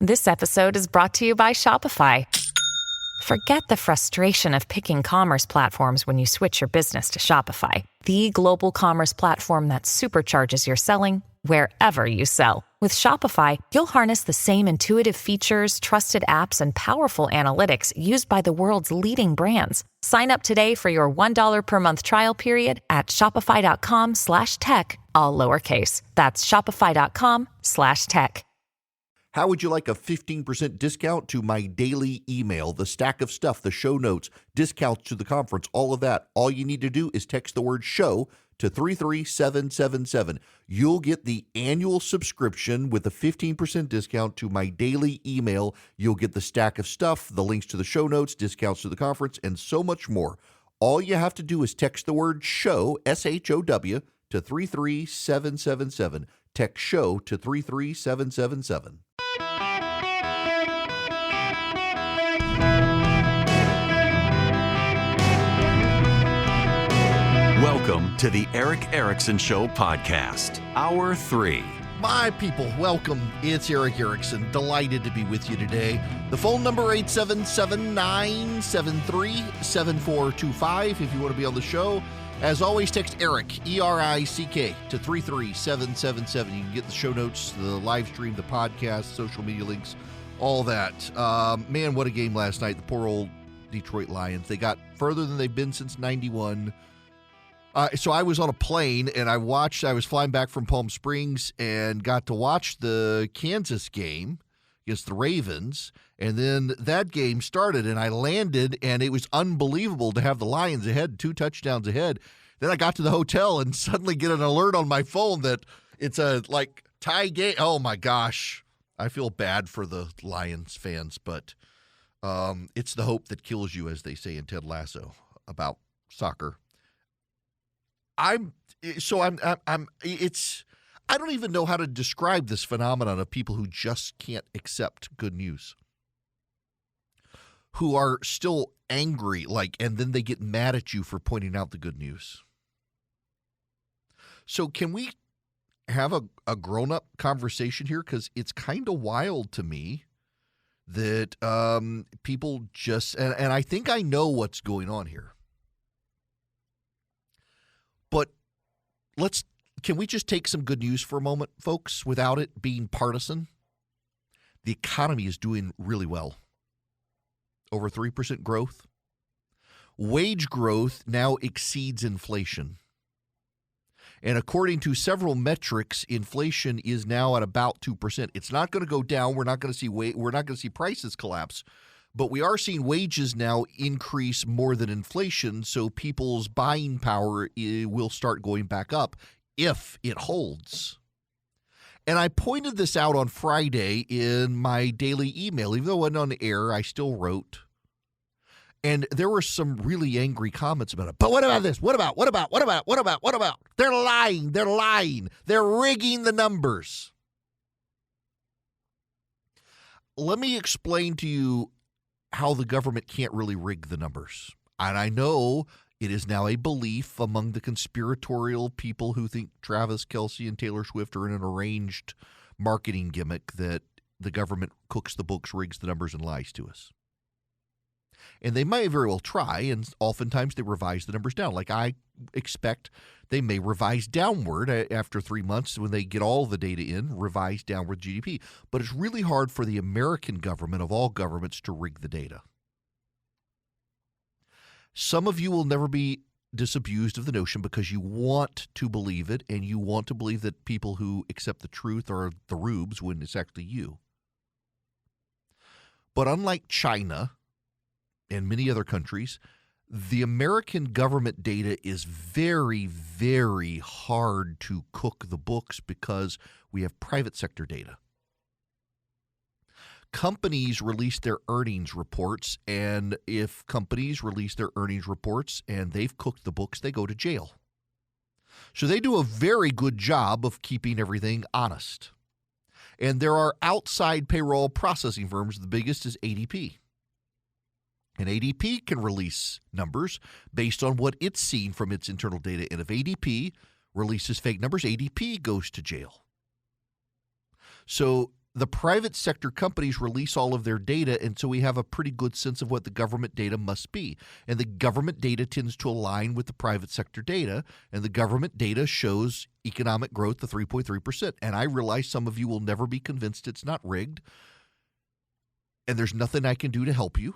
This episode is brought to you by Shopify. Forget the frustration of picking commerce platforms when you switch your business to Shopify, the global commerce platform that supercharges your selling wherever you sell. With Shopify, you'll harness the same intuitive features, trusted apps, and powerful analytics used by the world's leading brands. Sign up today for your $1 per month trial period at shopify.com/tech, all lowercase. That's shopify.com/tech. How would you like a 15% discount to my daily email, the stack of stuff, the show notes, discounts to the conference, all of that? All you need to do is text the word show to 33777. You'll get the annual subscription with a 15% discount to my daily email. You'll get the stack of stuff, the links to the show notes, discounts to the conference, and so much more. All you have to do is text the word show, SHOW, to 33777. Text show to 33777. Welcome to the Eric Erickson Show podcast, Hour 3. My people, welcome. It's Eric Erickson. Delighted to be with you today. The phone number 877-973-7425 if you want to be on the show. As always, text Eric, E-R-I-C-K, to 33777. You can get the show notes, the live stream, the podcast, social media links, all that. Man, what a game last night. The poor old Detroit Lions. They got further than they've been since 91. So I was on a plane, and I was flying back from Palm Springs and got to watch the Kansas game against the Ravens. And then that game started, and I landed, and it was unbelievable to have the Lions ahead, 2 touchdowns ahead. Then I got to the hotel and suddenly get an alert on my phone that it's a, tie game. Oh, my gosh. I feel bad for the Lions fans, but it's the hope that kills you, as they say in Ted Lasso about soccer. I don't even know how to describe this phenomenon of people who just can't accept good news, who are still angry, and then they get mad at you for pointing out the good news. So can we have a grown-up conversation here? Because it's kind of wild to me that people just, and I think I know what's going on here. But can we just take some good news for a moment, folks, without it being partisan? The economy is doing really well. Over 3% growth. Wage growth now exceeds inflation. And according to several metrics, inflation is now at about 2%. It's not going to go down. We're not going to see prices collapse. But we are seeing wages now increase more than inflation, so people's buying power will start going back up if it holds. And I pointed this out on Friday in my daily email. Even though it wasn't on the air, I still wrote. And there were some really angry comments about it. But what about this? What about? They're lying. They're rigging the numbers. Let me explain to you how the government can't really rig the numbers. And I know it is now a belief among the conspiratorial people who think Travis Kelce and Taylor Swift are in an arranged marketing gimmick that the government cooks the books, rigs the numbers, and lies to us. And they may very well try, and oftentimes they revise the numbers down. Like I expect they may revise downward after 3 months when they get all the data in, revise downward GDP. But it's really hard for the American government, of all governments, to rig the data. Some of you will never be disabused of the notion because you want to believe it, and you want to believe that people who accept the truth are the rubes when it's actually you. But unlike China and many other countries, the American government data is very, very hard to cook the books because we have private sector data. Companies release their earnings reports, and if companies release their earnings reports and they've cooked the books, they go to jail. So they do a very good job of keeping everything honest. And there are outside payroll processing firms. The biggest is ADP. And ADP can release numbers based on what it's seen from its internal data. And if ADP releases fake numbers, ADP goes to jail. So the private sector companies release all of their data, and so we have a pretty good sense of what the government data must be. And the government data tends to align with the private sector data, and the government data shows economic growth of 3.3%. And I realize some of you will never be convinced it's not rigged, and there's nothing I can do to help you.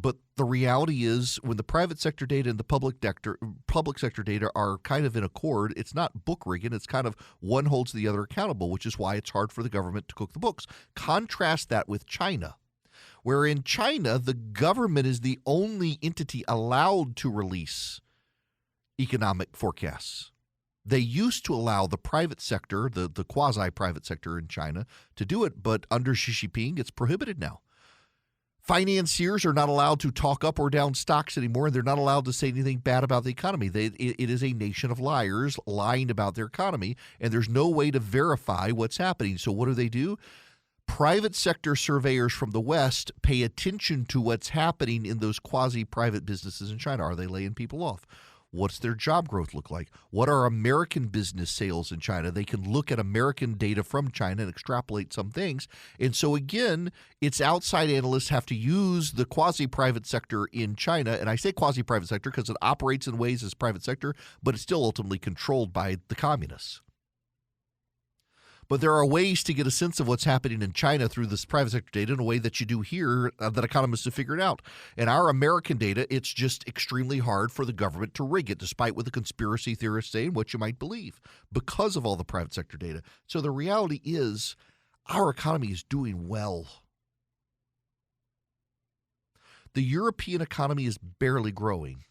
But the reality is, when the private sector data and the public sector data are kind of in accord, it's not book rigging. It's kind of one holds the other accountable, which is why it's hard for the government to cook the books. Contrast that with China, where in China, the government is the only entity allowed to release economic forecasts. They used to allow the private sector, the quasi-private sector in China, to do it, but under Xi Jinping, it's prohibited now. Financiers are not allowed to talk up or down stocks anymore, and they're not allowed to say anything bad about the economy. It is a nation of liars lying about their economy, and there's no way to verify what's happening. So what do? Private sector surveyors from the West pay attention to what's happening in those quasi-private businesses in China. Are they laying people off? What's their job growth look like? What are American business sales in China? They can look at American data from China and extrapolate some things. And so, again, it's outside analysts have to use the quasi-private sector in China. And I say quasi-private sector because it operates in ways as private sector, but it's still ultimately controlled by the communists. But there are ways to get a sense of what's happening in China through this private sector data in a way that you do here that economists have figured out. And our American data, it's just extremely hard for the government to rig it, despite what the conspiracy theorists say and what you might believe, because of all the private sector data. So the reality is our economy is doing well. The European economy is barely growing.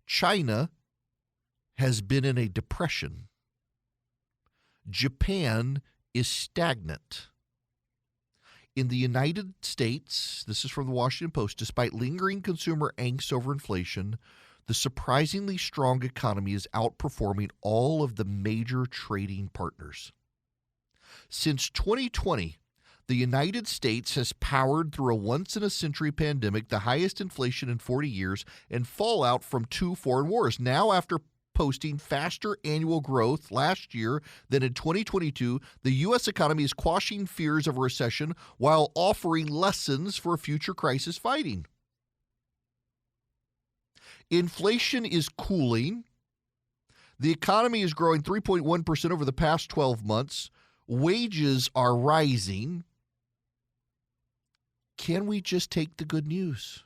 China has been in a depression. Japan is stagnant. In the United States, this is from the Washington Post, despite lingering consumer angst over inflation, the surprisingly strong economy is outperforming all of the major trading partners. Since 2020, the United States has powered through a once-in-a-century pandemic, the highest inflation in 40 years, and fallout from 2 foreign wars. Now, after posting faster annual growth last year than in 2022, the U.S. economy is quashing fears of a recession while offering lessons for future crisis fighting. Inflation is cooling. The economy is growing 3.1% over the past 12 months. Wages are rising. Can we just take the good news?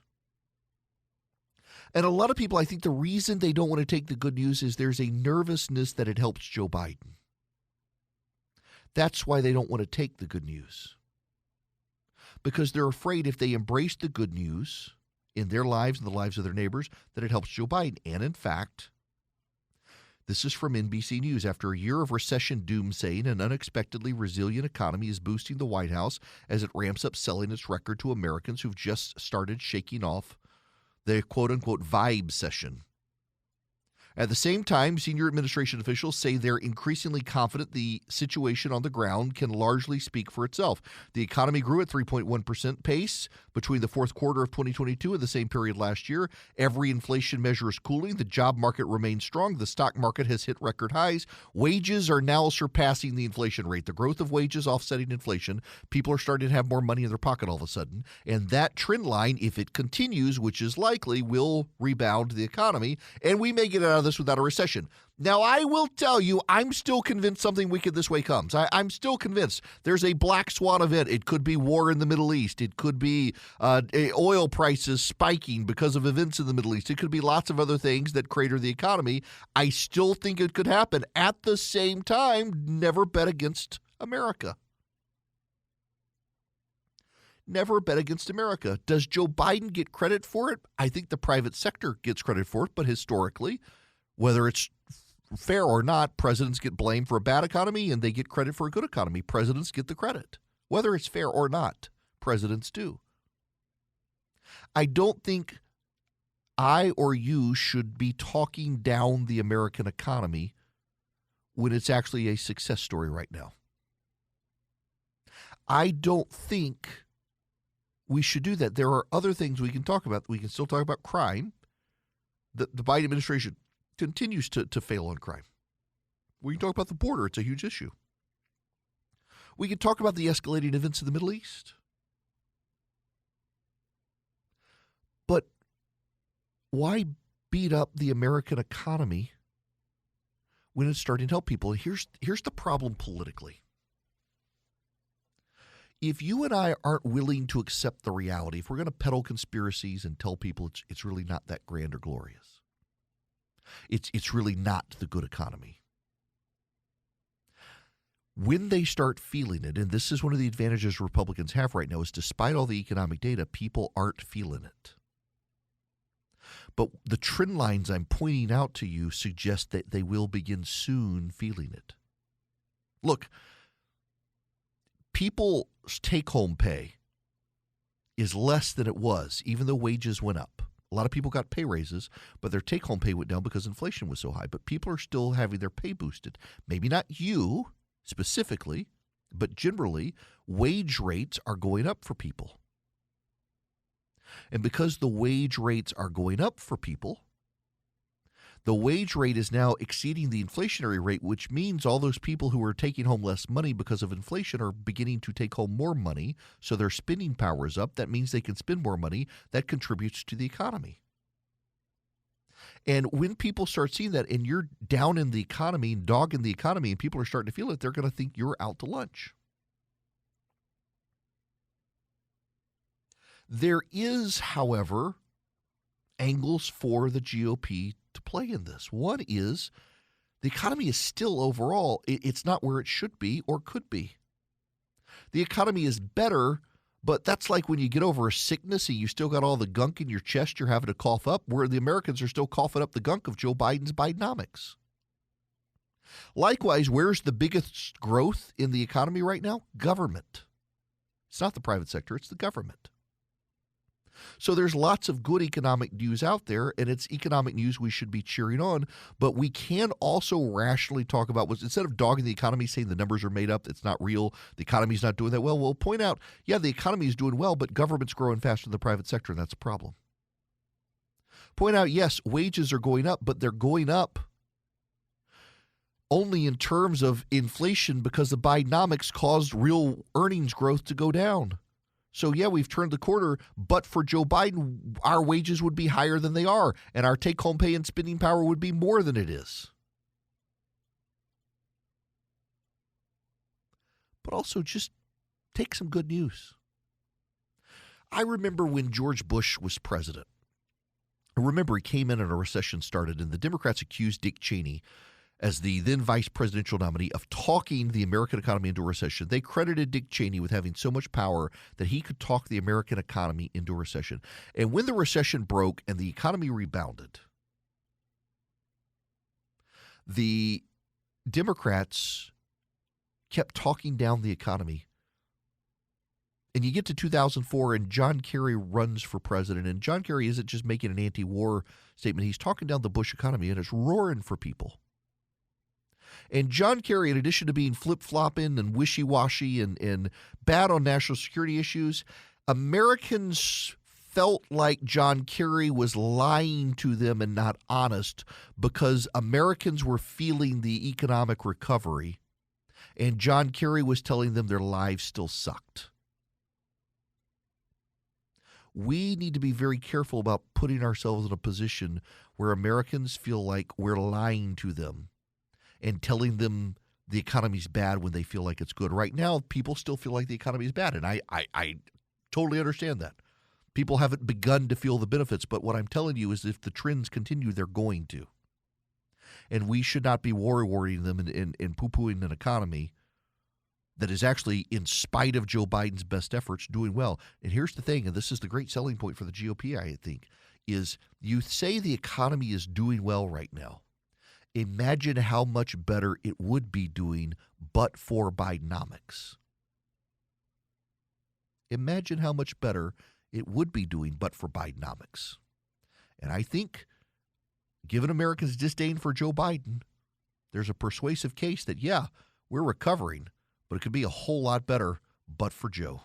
And a lot of people, I think the reason they don't want to take the good news is there's a nervousness that it helps Joe Biden. That's why they don't want to take the good news. Because they're afraid if they embrace the good news in their lives and the lives of their neighbors, that it helps Joe Biden. And in fact, this is from NBC News. After a year of recession doomsaying, an unexpectedly resilient economy is boosting the White House as it ramps up selling its record to Americans who've just started shaking off the quote-unquote vibe session. At the same time, senior administration officials say they're increasingly confident the situation on the ground can largely speak for itself. The economy grew at 3.1% pace between the fourth quarter of 2022 and the same period last year. Every inflation measure is cooling. The job market remains strong. The stock market has hit record highs. Wages are now surpassing the inflation rate. The growth of wages offsetting inflation. People are starting to have more money in their pocket all of a sudden. And that trend line, if it continues, which is likely, will rebound the economy. And we may get out of this without a recession. Now, I will tell you, I'm still convinced something wicked this way comes. I'm still convinced there's a black swan event. It could be war in the Middle East. It could be oil prices spiking because of events in the Middle East. It could be lots of other things that crater the economy. I still think it could happen. At the same time, never bet against America. Never bet against America. Does Joe Biden get credit for it? I think the private sector gets credit for it, but historically, whether it's fair or not, presidents get blamed for a bad economy and they get credit for a good economy. Presidents get the credit. Whether it's fair or not, presidents do. I don't think I or you should be talking down the American economy when it's actually a success story right now. I don't think we should do that. There are other things we can talk about. We can still talk about crime. The Biden administration continues to fail on crime. We can talk about the border. It's a huge issue. We could talk about the escalating events in the Middle East. But why beat up the American economy when it's starting to help people? Here's the problem politically. If you and I aren't willing to accept the reality, if we're going to peddle conspiracies and tell people it's really not that grand or glorious, it's really not the good economy. When they start feeling it, and this is one of the advantages Republicans have right now, is despite all the economic data, people aren't feeling it. But the trend lines I'm pointing out to you suggest that they will begin soon feeling it. Look, people's take-home pay is less than it was, even though wages went up. A lot of people got pay raises, but their take-home pay went down because inflation was so high. But people are still having their pay boosted. Maybe not you specifically, but generally, wage rates are going up for people. And because the wage rates are going up for people, the wage rate is now exceeding the inflationary rate, which means all those people who are taking home less money because of inflation are beginning to take home more money, so their spending power is up. That means they can spend more money. That contributes to the economy. And when people start seeing that and you're down in the economy, dogging the economy, and people are starting to feel it, they're going to think you're out to lunch. There is, however, angles for the GOP to play in this. One is the economy is still overall, it's not where it should be or could be. The economy is better, but that's like when you get over a sickness and you still got all the gunk in your chest you're having to cough up, where the Americans are still coughing up the gunk of Joe Biden's Bidenomics. Likewise, where's the biggest growth in the economy right now? Government. It's not the private sector, it's the government. So there's lots of good economic news out there, and it's economic news we should be cheering on. But we can also rationally talk about what's, instead of dogging the economy, saying the numbers are made up, it's not real, the economy's not doing that well, we'll point out, yeah, the economy is doing well, but government's growing faster than the private sector, and that's a problem. Point out, yes, wages are going up, but they're going up only in terms of inflation because the Bidenomics caused real earnings growth to go down. So, yeah, we've turned the corner, but for Joe Biden, our wages would be higher than they are, and our take-home pay and spending power would be more than it is. But also just take some good news. I remember when George Bush was president. I remember he came in and a recession started, and the Democrats accused Dick Cheney, as the then vice presidential nominee, of talking the American economy into a recession. They credited Dick Cheney with having so much power that he could talk the American economy into a recession. And when the recession broke and the economy rebounded, the Democrats kept talking down the economy. And you get to 2004, and John Kerry runs for president. And John Kerry isn't just making an anti-war statement. He's talking down the Bush economy, and it's roaring for people. And John Kerry, in addition to being flip-flopping and wishy-washy and bad on national security issues, Americans felt like John Kerry was lying to them and not honest because Americans were feeling the economic recovery, and John Kerry was telling them their lives still sucked. We need to be very careful about putting ourselves in a position where Americans feel like we're lying to them and telling them the economy's bad when they feel like it's good. Right now, people still feel like the economy is bad, and I totally understand that. People haven't begun to feel the benefits, but what I'm telling you is if the trends continue, they're going to. And we should not be worrying them and poo-pooing an economy that is actually, in spite of Joe Biden's best efforts, doing well. And here's the thing, and this is the great selling point for the GOP, I think, is you say the economy is doing well right now. Imagine how much better it would be doing but for Bidenomics. Imagine how much better it would be doing but for Bidenomics. And I think, given Americans' disdain for Joe Biden, there's a persuasive case that, yeah, we're recovering, but it could be a whole lot better but for Joe.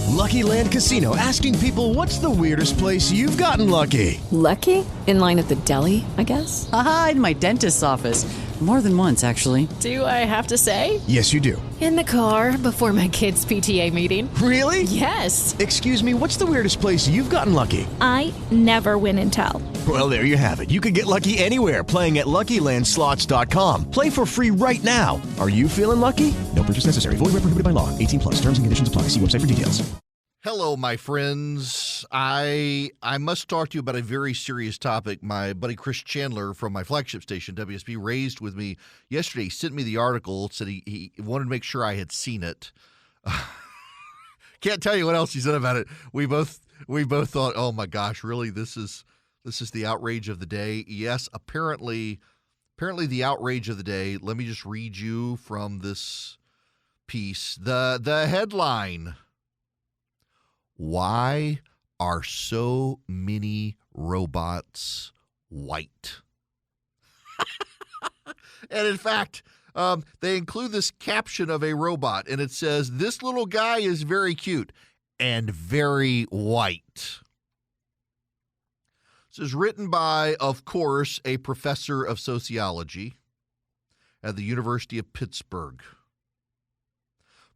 Lucky Land Casino, asking people, what's the weirdest place you've gotten lucky? Lucky? In line at the deli, I guess? Aha, in my dentist's office. More than once, actually. Do I have to say? Yes, you do. In the car before my kids' PTA meeting. Really? Yes. Excuse me, what's the weirdest place you've gotten lucky? I never win and tell. Well, there you have it. You can get lucky anywhere, playing at LuckyLandSlots.com. Play for free right now. Are you feeling lucky? No purchase necessary. Void where prohibited by law. 18+. Terms and conditions apply. See website for details. Hello, my friends. I must talk to you about a very serious topic. My buddy Chris Chandler from my flagship station, WSB, raised with me yesterday. He sent me the article, said he wanted to make sure I had seen it. Can't tell you what else he said about it. We both thought, oh my gosh, really? This is the outrage of the day. Yes, apparently the outrage of the day. Let me just read you from this piece. The headline: why are so many robots white? And in fact, they include this caption of a robot, and it says, "This little guy is very cute and very white." This is written by, of course, a professor of sociology at the University of Pittsburgh.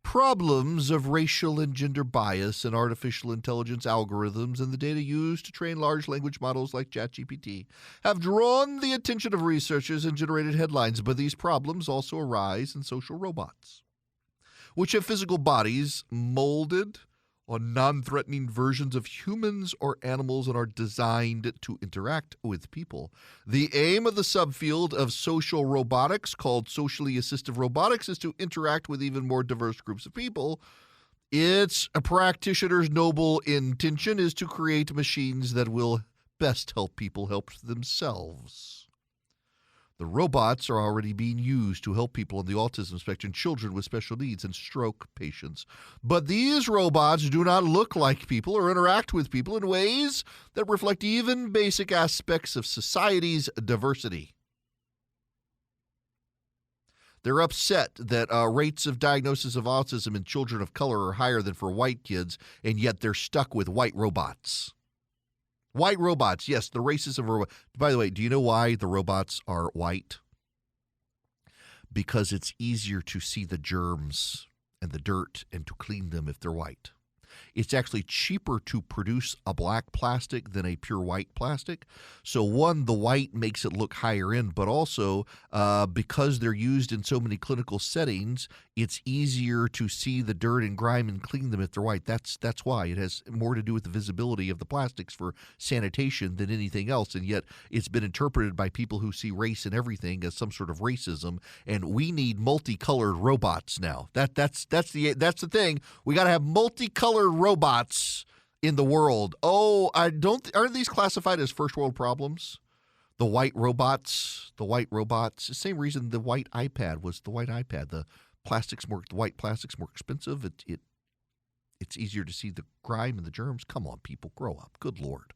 Problems of racial and gender bias in artificial intelligence algorithms and the data used to train large language models like ChatGPT have drawn the attention of researchers and generated headlines, but these problems also arise in social robots, which have physical bodies molded on non-threatening versions of humans or animals and are designed to interact with people. The aim of the subfield of social robotics, called socially assistive robotics, is to interact with even more diverse groups of people. Its practitioner's noble intention is to create machines that will best help people help themselves. The robots are already being used to help people on the autism spectrum, children with special needs, and stroke patients. But these robots do not look like people or interact with people in ways that reflect even basic aspects of society's diversity. They're upset that rates of diagnosis of autism in children of color are higher than for white kids, and yet they're stuck with white robots. White robots, yes, the races of robots. By the way, do you know why the robots are white? Because it's easier to see the germs and the dirt and to clean them if they're white. It's actually cheaper to produce a black plastic than a pure white plastic. So one, the white makes it look higher end, but also because they're used in so many clinical settings, it's easier to see the dirt and grime and clean them if they're white. That's why. It has more to do with the visibility of the plastics for sanitation than anything else. And yet it's been interpreted by people who see race in everything as some sort of racism. And we need multicolored robots now. That's the thing. We got to have multicolored robots in the world. Oh, aren't these classified as first world problems? The white robots. The same reason the white iPad was the white iPad. The white plastic's more expensive. It's easier to see the grime and the germs. Come on, people, grow up. Good Lord.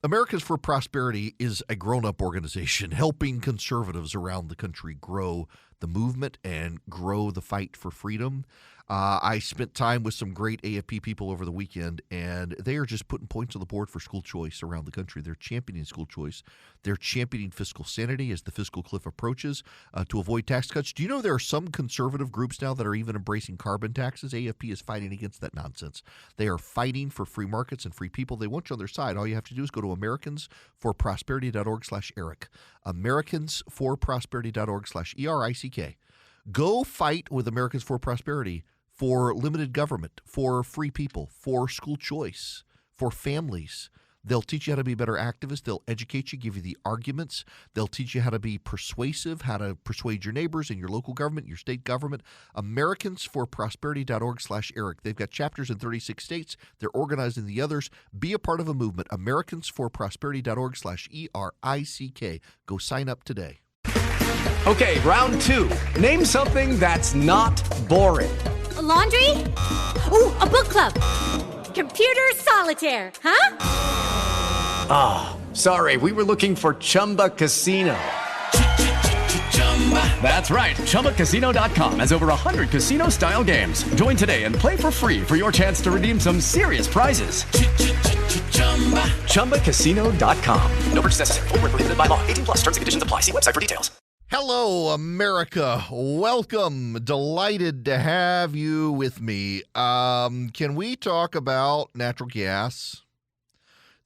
Americans for Prosperity is a grown-up organization helping conservatives around the country grow the movement and grow the fight for freedom. I spent time with some great AFP people over the weekend, and they are just putting points on the board for school choice around the country. They're championing school choice. They're championing fiscal sanity as the fiscal cliff approaches to avoid tax cuts. Do you know there are some conservative groups now that are even embracing carbon taxes? AFP is fighting against that nonsense. They are fighting for free markets and free people. They want you on their side. All you have to do is go to americansforprosperity.org/Eric. americansforprosperity.org/ERICK. Go fight with Americans for Prosperity for limited government, for free people, for school choice, for families. They'll teach you how to be better activists. They'll educate you, give you the arguments. They'll teach you how to be persuasive, how to persuade your neighbors in your local government, your state government. Americansforprosperity.org/Eric. They've got chapters in 36 states. They're organized in the others. Be a part of a movement. Americansforprosperity.org/ERICK. Go sign up today. Okay, round two. Name something that's not boring. A laundry? Ooh, a book club. Computer solitaire, huh? Ah, sorry, we were looking for Chumba Casino. That's right, ChumbaCasino.com has over 100 casino-style games. Join today and play for free for your chance to redeem some serious prizes. ChumbaCasino.com. No purchase necessary. Void where prohibited by law. 18+ terms and conditions apply. See website for details. Hello, America. Welcome. Delighted to have you with me. Can we talk about natural gas?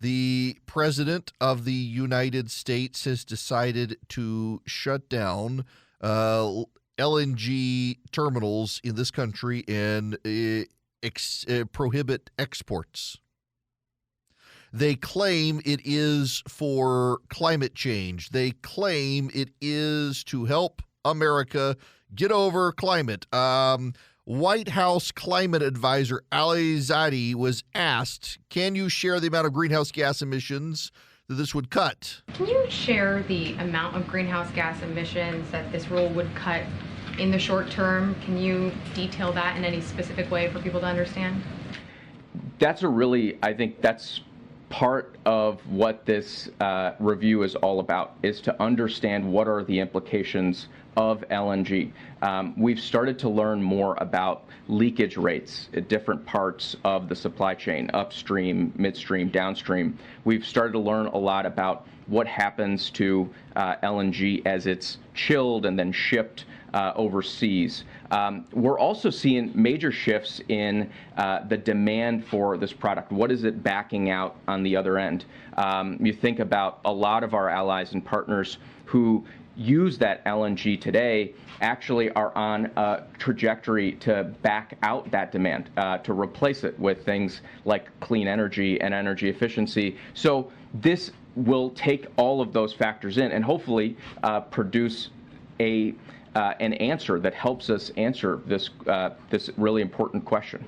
The President of the United States has decided to shut down LNG terminals in this country and prohibit exports. They claim it is for climate change. They claim it is to help America get over climate. White House climate advisor Ali Zaidi was asked, can you share the amount of greenhouse gas emissions that this would cut? Can you share the amount of greenhouse gas emissions that this rule would cut in the short term? Can you detail that in any specific way for people to understand? I think that's part of what this review is all about, is to understand what are the implications of LNG. We've started to learn more about leakage rates at different parts of the supply chain, upstream, midstream, downstream. We've started to learn a lot about what happens to LNG as it's chilled and then shipped overseas. We're also seeing major shifts in the demand for this product. What is it backing out on the other end? You think about a lot of our allies and partners who use that LNG today actually are on a trajectory to back out that demand, to replace it with things like clean energy and energy efficiency. So this will take all of those factors in and hopefully produce an answer that helps us answer this really important question.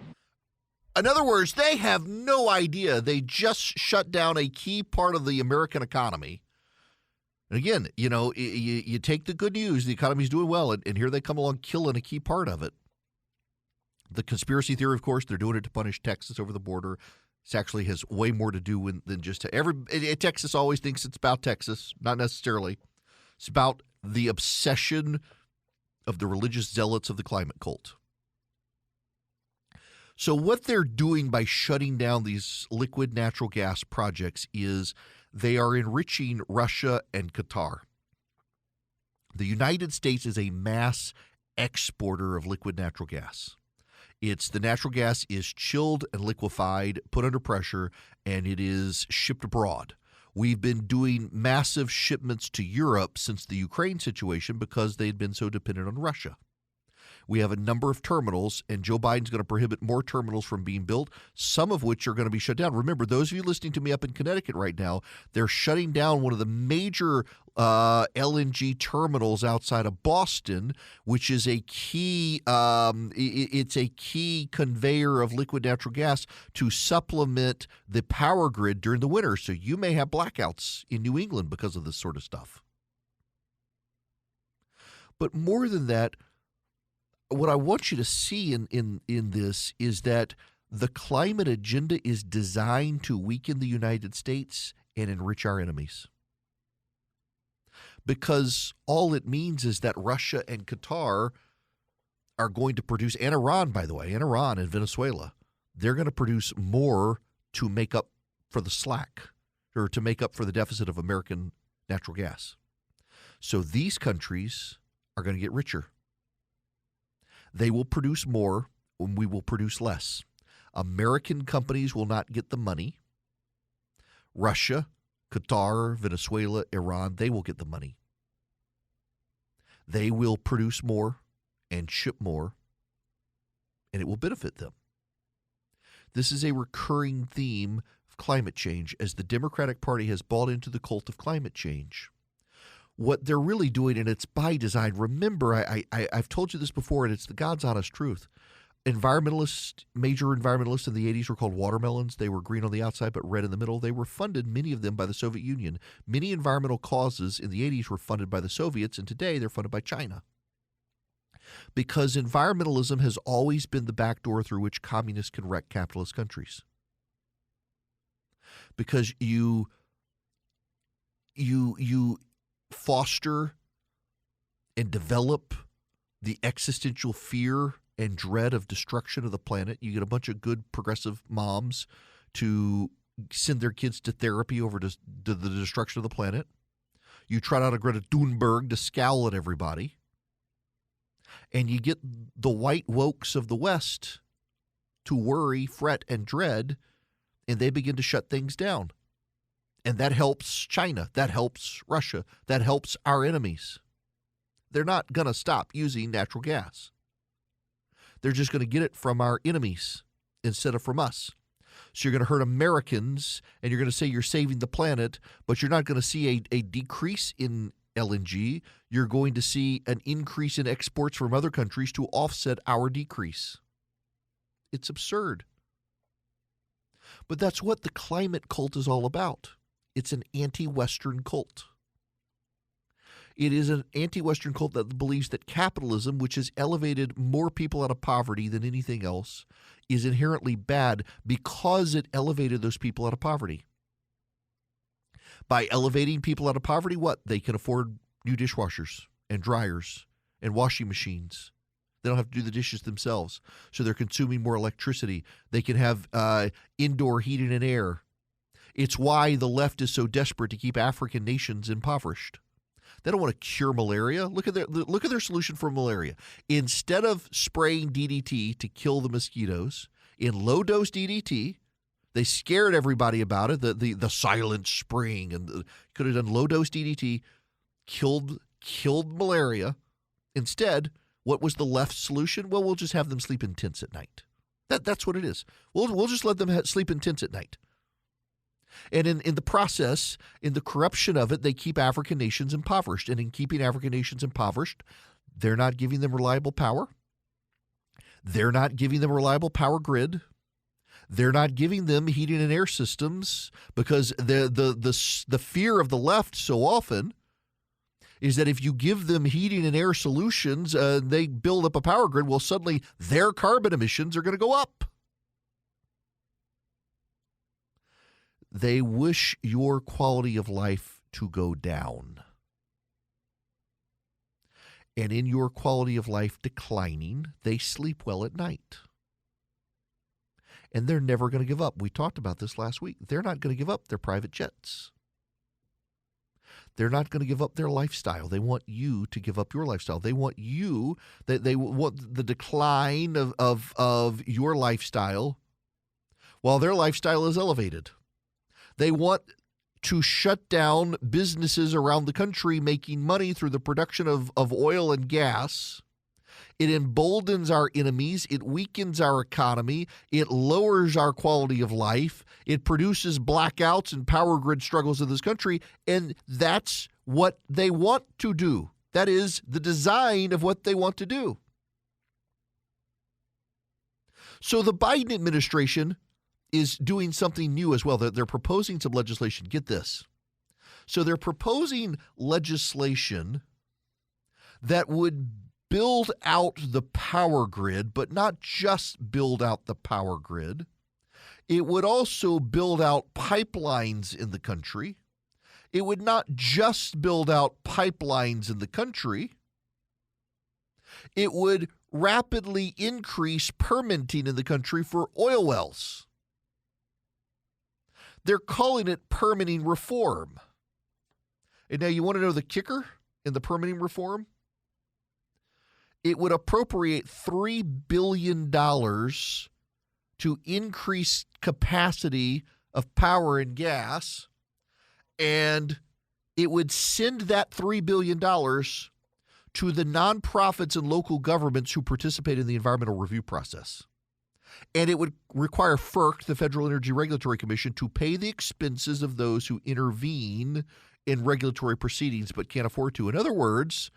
In other words, they have no idea. They just shut down a key part of the American economy. And again, you take the good news, the economy's doing well, and here they come along killing a key part of it. The conspiracy theory, of course, they're doing it to punish Texas over the border. This actually has way more to do than just Texas always thinks it's about Texas, not necessarily. It's about the obsession of the religious zealots of the climate cult. So what they're doing by shutting down these liquid natural gas projects is they are enriching Russia and Qatar. The United States is a mass exporter of liquid natural gas. The natural gas is chilled and liquefied, put under pressure, and it is shipped abroad. We've been doing massive shipments to Europe since the Ukraine situation because they'd been so dependent on Russia. We have a number of terminals, and Joe Biden's going to prohibit more terminals from being built, some of which are going to be shut down. Remember, those of you listening to me up in Connecticut right now, they're shutting down one of the major LNG terminals outside of Boston, which is a key it's a key conveyor of liquid natural gas to supplement the power grid during the winter. So you may have blackouts in New England because of this sort of stuff. But more than that, what I want you to see in this is that the climate agenda is designed to weaken the United States and enrich our enemies. Because all it means is that Russia and Qatar are going to produce, and Iran, by the way, and Iran and Venezuela, they're going to produce more to make up for the slack or to make up for the deficit of American natural gas. So these countries are going to get richer. They will produce more when we will produce less. American companies will not get the money. Russia, Qatar, Venezuela, Iran, they will get the money. They will produce more and ship more, and it will benefit them. This is a recurring theme of climate change as the Democratic Party has bought into the cult of climate change. What they're really doing, and it's by design. Remember, I've told you this before, and it's the God's honest truth. Major environmentalists in the 80s were called watermelons. They were green on the outside but red in the middle. They were funded, many of them, by the Soviet Union. Many environmental causes in the 80s were funded by the Soviets, and today they're funded by China. Because environmentalism has always been the back door through which communists can wreck capitalist countries. Because you foster and develop the existential fear and dread of destruction of the planet. You get a bunch of good progressive moms to send their kids to therapy over to the destruction of the planet. You trot out a Greta Thunberg to scowl at everybody. And you get the white wokes of the West to worry, fret, and dread, and they begin to shut things down. And that helps China. That helps Russia. That helps our enemies. They're not going to stop using natural gas. They're just going to get it from our enemies instead of from us. So you're going to hurt Americans, and you're going to say you're saving the planet, but you're not going to see a decrease in LNG. You're going to see an increase in exports from other countries to offset our decrease. It's absurd. But that's what the climate cult is all about. It's an anti-Western cult. It is an anti-Western cult that believes that capitalism, which has elevated more people out of poverty than anything else, is inherently bad because it elevated those people out of poverty. By elevating people out of poverty, what? They can afford new dishwashers and dryers and washing machines. They don't have to do the dishes themselves, so they're consuming more electricity. They can have indoor heating and air. It's why the left is so desperate to keep African nations impoverished. They don't want to cure malaria. Look at their solution for malaria. Instead of spraying DDT to kill the mosquitoes, in low-dose DDT, they scared everybody about it, the silent spring, and could have done low-dose DDT, killed malaria. Instead, what was the left solution? Well, we'll just have them sleep in tents at night. That's what it is. We'll just let them sleep in tents at night. And in the process, in the corruption of it, they keep African nations impoverished. And in keeping African nations impoverished, they're not giving them reliable power. They're not giving them a reliable power grid. They're not giving them heating and air systems, because the fear of the left so often is that if you give them heating and air solutions, they build up a power grid, well, suddenly their carbon emissions are going to go up. They wish your quality of life to go down. And in your quality of life declining, they sleep well at night. And they're never going to give up. We talked about this last week. They're not going to give up their private jets. They're not going to give up their lifestyle. They want you to give up your lifestyle. They want you, they want the decline of your lifestyle while their lifestyle is elevated. They want to shut down businesses around the country making money through the production of oil and gas. It emboldens our enemies. It weakens our economy. It lowers our quality of life. It produces blackouts and power grid struggles in this country. And that's what they want to do. That is the design of what they want to do. So the Biden administration is doing something new as well. They're proposing some legislation. Get this. So they're proposing legislation that would build out the power grid, but not just build out the power grid. It would also build out pipelines in the country. It would not just build out pipelines in the country. It would rapidly increase permitting in the country for oil wells. They're calling it permitting reform. And now you want to know the kicker in the permitting reform? It would appropriate $3 billion to increase capacity of power and gas, and it would send that $3 billion to the nonprofits and local governments who participate in the environmental review process. And it would require FERC, the Federal Energy Regulatory Commission, to pay the expenses of those who intervene in regulatory proceedings but can't afford to. In other words,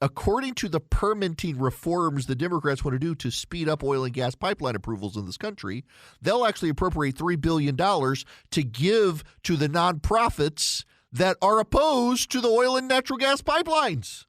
according to the permitting reforms the Democrats want to do to speed up oil and gas pipeline approvals in this country, they'll actually appropriate $3 billion to give to the nonprofits that are opposed to the oil and natural gas pipelines,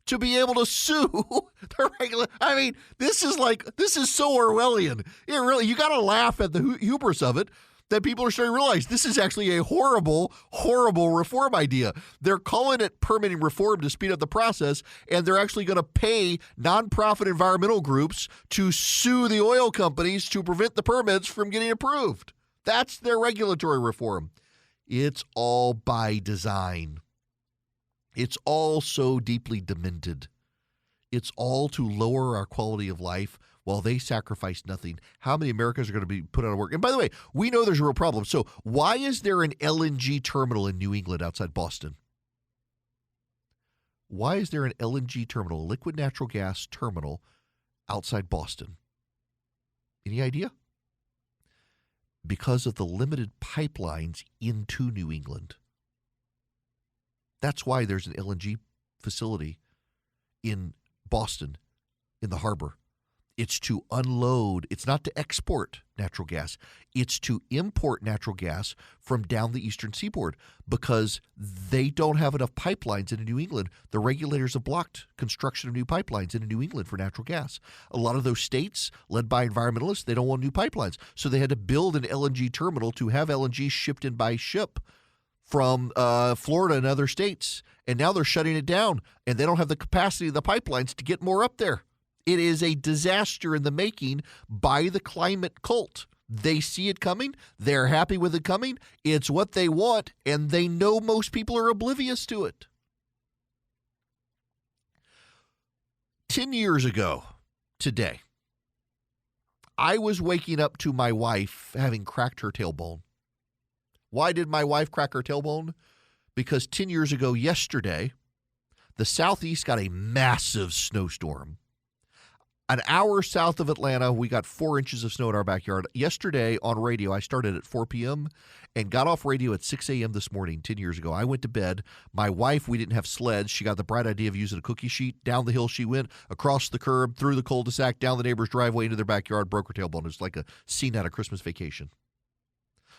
to be able to sue the regular. I mean, this is so Orwellian. You got to laugh at the hubris of it, that people are starting to realize this is actually a horrible, horrible reform idea. They're calling it permitting reform to speed up the process, and they're actually going to pay nonprofit environmental groups to sue the oil companies to prevent the permits from getting approved. That's their regulatory reform. It's all by design. It's all so deeply demented. It's all to lower our quality of life while they sacrifice nothing. How many Americans are going to be put out of work? And by the way, we know there's a real problem. So why is there an LNG terminal in New England outside Boston? Why is there an LNG terminal, a liquid natural gas terminal, outside Boston? Any idea? Because of the limited pipelines into New England. That's why there's an LNG facility in Boston, in the harbor. It's to unload. It's not to export natural gas. It's to import natural gas from down the eastern seaboard because they don't have enough pipelines into New England. The regulators have blocked construction of new pipelines into New England for natural gas. A lot of those states, led by environmentalists, they don't want new pipelines. So they had to build an LNG terminal to have LNG shipped in by ship from Florida and other states. And now they're shutting it down, and they don't have the capacity of the pipelines to get more up there. It is a disaster in the making by the climate cult. They see it coming. They're happy with it coming. It's what they want, and they know most people are oblivious to it. 10 years ago today, I was waking up to my wife having cracked her tailbone. Why did my wife crack her tailbone? Because 10 years ago yesterday, the Southeast got a massive snowstorm. An hour south of Atlanta, we got 4 inches of snow in our backyard. Yesterday on radio, I started at 4 p.m. and got off radio at 6 a.m. this morning, 10 years ago. I went to bed. My wife, we didn't have sleds. She got the bright idea of using a cookie sheet. Down the hill she went, across the curb, through the cul-de-sac, down the neighbor's driveway into their backyard, broke her tailbone. It was like a scene out of Christmas Vacation.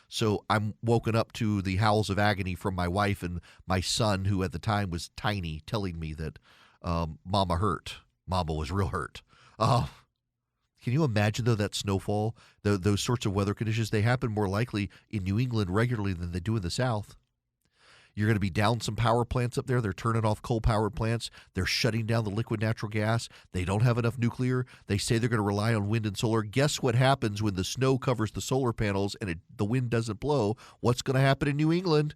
So I'm woken up to the howls of agony from my wife and my son, who at the time was tiny, telling me that Mama hurt. Mama was real hurt. Can you imagine, though, that snowfall, those sorts of weather conditions? They happen more likely in New England regularly than they do in the South. You're going to be down some power plants up there. They're turning off coal-powered plants. They're shutting down the liquid natural gas. They don't have enough nuclear. They say they're going to rely on wind and solar. Guess what happens when the snow covers the solar panels and the wind doesn't blow? What's going to happen in New England?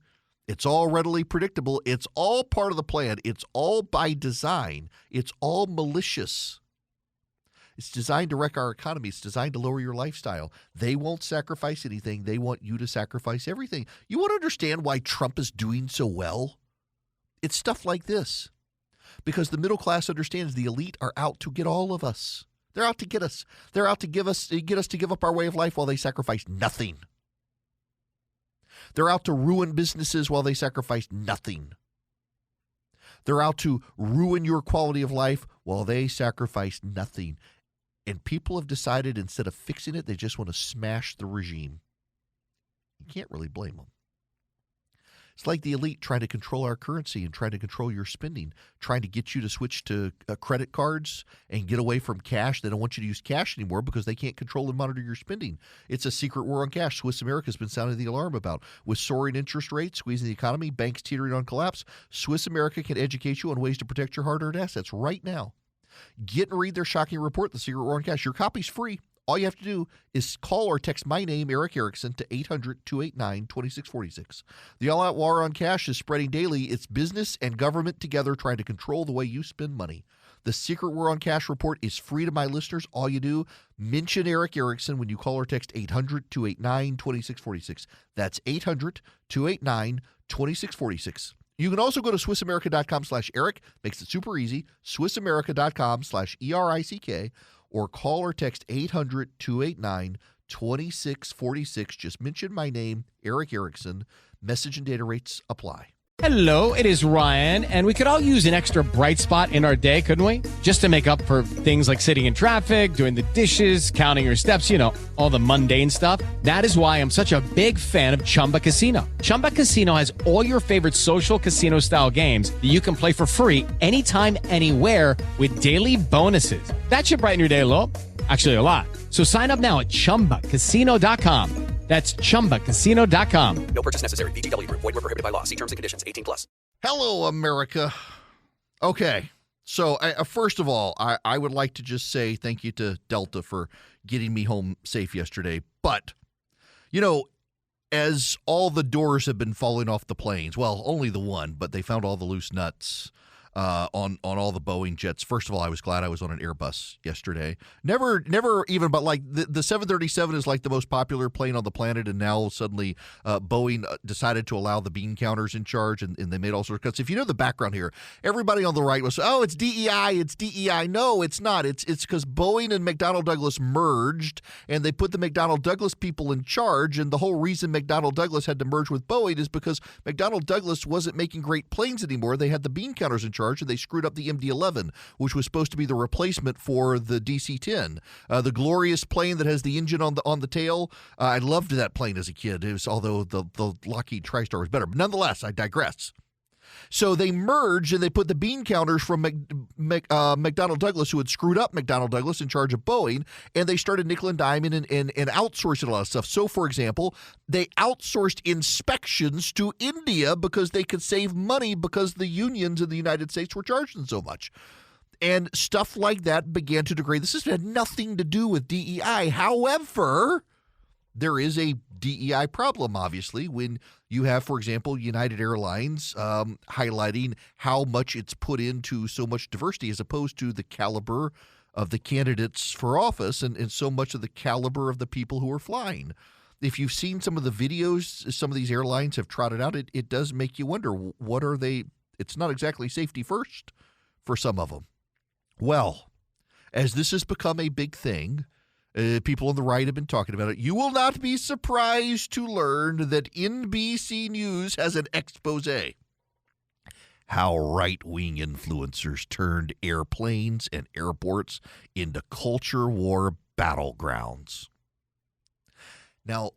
It's all readily predictable. It's all part of the plan. It's all by design. It's all malicious. It's designed to wreck our economy. It's designed to lower your lifestyle. They won't sacrifice anything. They want you to sacrifice everything. You want to understand why Trump is doing so well? It's stuff like this. Because the middle class understands the elite are out to get all of us. They're out to get us. They're out to get us to give up our way of life while they sacrifice nothing. They're out to ruin businesses while they sacrifice nothing. They're out to ruin your quality of life while they sacrifice nothing. And people have decided instead of fixing it, they just want to smash the regime. You can't really blame them. It's like the elite trying to control our currency and trying to control your spending, trying to get you to switch to credit cards and get away from cash. They don't want you to use cash anymore because they can't control and monitor your spending. It's a secret war on cash. Swiss America has been sounding the alarm about. With soaring interest rates, squeezing the economy, banks teetering on collapse, Swiss America can educate you on ways to protect your hard-earned assets right now. Get and read their shocking report, The Secret War on Cash. Your copy's free. All you have to do is call or text my name, Eric Erickson, to 800-289-2646. The all-out war on cash is spreading daily. It's business and government together trying to control the way you spend money. The Secret War on Cash report is free to my listeners. All you do, mention Eric Erickson when you call or text 800-289-2646. That's 800-289-2646. You can also go to SwissAmerica.com/Eric. Makes it super easy. SwissAmerica.com/ERICK. Or call or text 800-289-2646. Just mention my name, Eric Erickson. Message and data rates apply. Hello, it is Ryan, and we could all use an extra bright spot in our day, couldn't we? Just to make up for things like sitting in traffic, doing the dishes, counting your steps, you know, all the mundane stuff. That is why I'm such a big fan of Chumba Casino. Chumba Casino has all your favorite social casino-style games that you can play for free anytime, anywhere with daily bonuses. That should brighten your day a little. Actually, a lot. So sign up now at ChumbaCasino.com. That's ChumbaCasino.com. No purchase necessary. VGW Group. Void where prohibited by law. See terms and conditions. 18+. Hello, America. Okay, so first of all, I would like to just say thank you to Delta for getting me home safe yesterday. But, you know, as all the doors have been falling off the planes, well, only the one, but they found all the loose nuts on all the Boeing jets. First of all, I was glad I was on an Airbus yesterday. Never even, but like the 737 is like the most popular plane on the planet, and now suddenly Boeing decided to allow the bean counters in charge, and they made all sorts of cuts. If you know the background here, everybody on the right was, oh, it's DEI, it's DEI. No, it's not. It's because Boeing and McDonnell Douglas merged, and they put the McDonnell Douglas people in charge, and the whole reason McDonnell Douglas had to merge with Boeing is because McDonnell Douglas wasn't making great planes anymore. They had the bean counters in charge, and they screwed up the MD-11, which was supposed to be the replacement for the DC-10, the glorious plane that has the engine on the tail. I loved that plane as a kid, although the Lockheed TriStar was better. But nonetheless, I digress. So they merged, and they put the bean counters from McDonnell Douglas, who had screwed up McDonnell Douglas, in charge of Boeing, and they started nickel and diming and outsourcing a lot of stuff. So, for example, they outsourced inspections to India because they could save money because the unions in the United States were charging so much. And stuff like that began to degrade the system. It had nothing to do with DEI. However, there is a DEI problem, obviously, when you have, for example, United Airlines highlighting how much it's put into so much diversity as opposed to the caliber of the candidates for office and so much of the caliber of the people who are flying. If you've seen some of the videos some of these airlines have trotted out, it does make you wonder, what are they? It's not exactly safety first for some of them. Well, as this has become a big thing, people on the right have been talking about it. You will not be surprised to learn that NBC News has an expose. How right-wing influencers turned airplanes and airports into culture war battlegrounds. Now,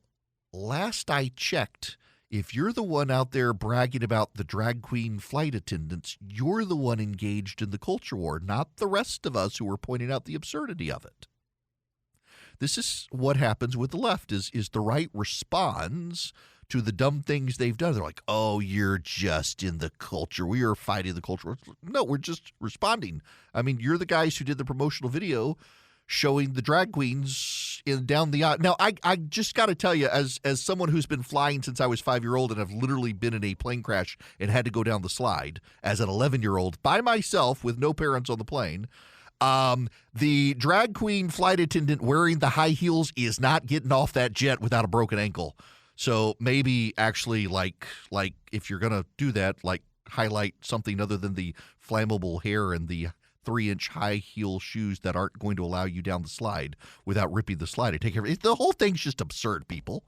last I checked, if you're the one out there bragging about the drag queen flight attendants, you're the one engaged in the culture war, not the rest of us who are pointing out the absurdity of it. This is what happens with the left, is the right responds to the dumb things they've done. They're like, oh, you're just in the culture. We are fighting the culture. No, we're just responding. I mean, you're the guys who did the promotional video showing the drag queens down the aisle. Now, I just got to tell you, as someone who's been flying since I was 5-year-old and have literally been in a plane crash and had to go down the slide as an 11-year-old by myself with no parents on the plane, the drag queen flight attendant wearing the high heels is not getting off that jet without a broken ankle. So maybe actually like if you're going to do that, like highlight something other than the flammable hair and the 3-inch high heel shoes that aren't going to allow you down the slide without ripping the slide. The whole thing's just absurd, people.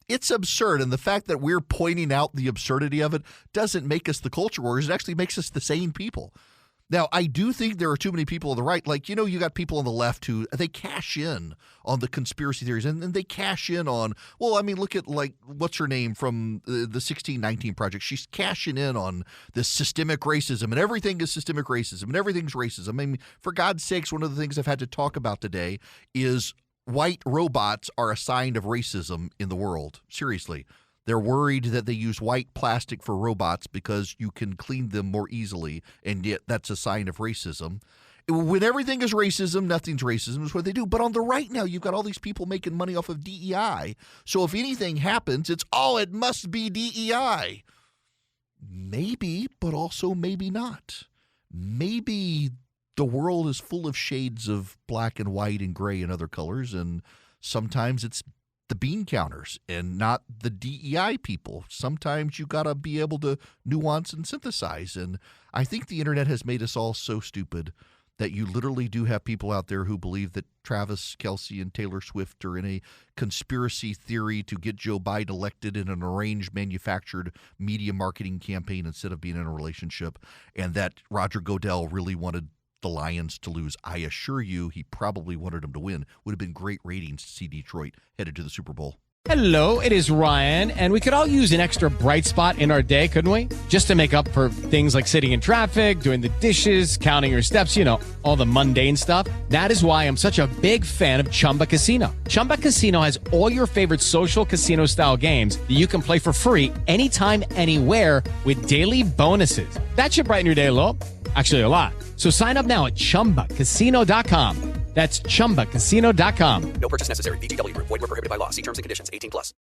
It's absurd, and the fact that we're pointing out the absurdity of it doesn't make us the culture warriors. It actually makes us the sane people. Now, I do think there are too many people on the right. Like, you got people on the left who they cash in on the conspiracy theories, and they cash in on, well, I mean, look at, like, what's her name from the 1619 Project. She's cashing in on this systemic racism, and everything is systemic racism, and everything's racism. I mean, for God's sakes, one of the things I've had to talk about today is white robots are a sign of racism in the world. Seriously. They're worried that they use white plastic for robots because you can clean them more easily, and yet that's a sign of racism. When everything is racism, nothing's racism is what they do. But on the right now, you've got all these people making money off of DEI. So if anything happens, it must be DEI. Maybe, but also maybe not. Maybe the world is full of shades of black and white and gray and other colors, and sometimes it's the bean counters and not the DEI people. Sometimes you got to be able to nuance and synthesize. And I think the internet has made us all so stupid that you literally do have people out there who believe that Travis Kelce and Taylor Swift are in a conspiracy theory to get Joe Biden elected in an arranged, manufactured media marketing campaign instead of being in a relationship, and that Roger Goodell really wanted the Lions to lose. I assure you, he probably wanted them to win. Would have been great ratings to see Detroit headed to the Super Bowl. Hello, it is Ryan, and we could all use an extra bright spot in our day, couldn't we? Just to make up for things like sitting in traffic, doing the dishes, counting your steps, all the mundane stuff. That is why I'm such a big fan of Chumba Casino. Chumba Casino has all your favorite social casino-style games that you can play for free anytime, anywhere with daily bonuses. That should brighten your day a little. Actually, a lot. So sign up now at ChumbaCasino.com. That's ChumbaCasino.com. No purchase necessary. VGW Group. Void where prohibited by law. See terms and conditions. 18+.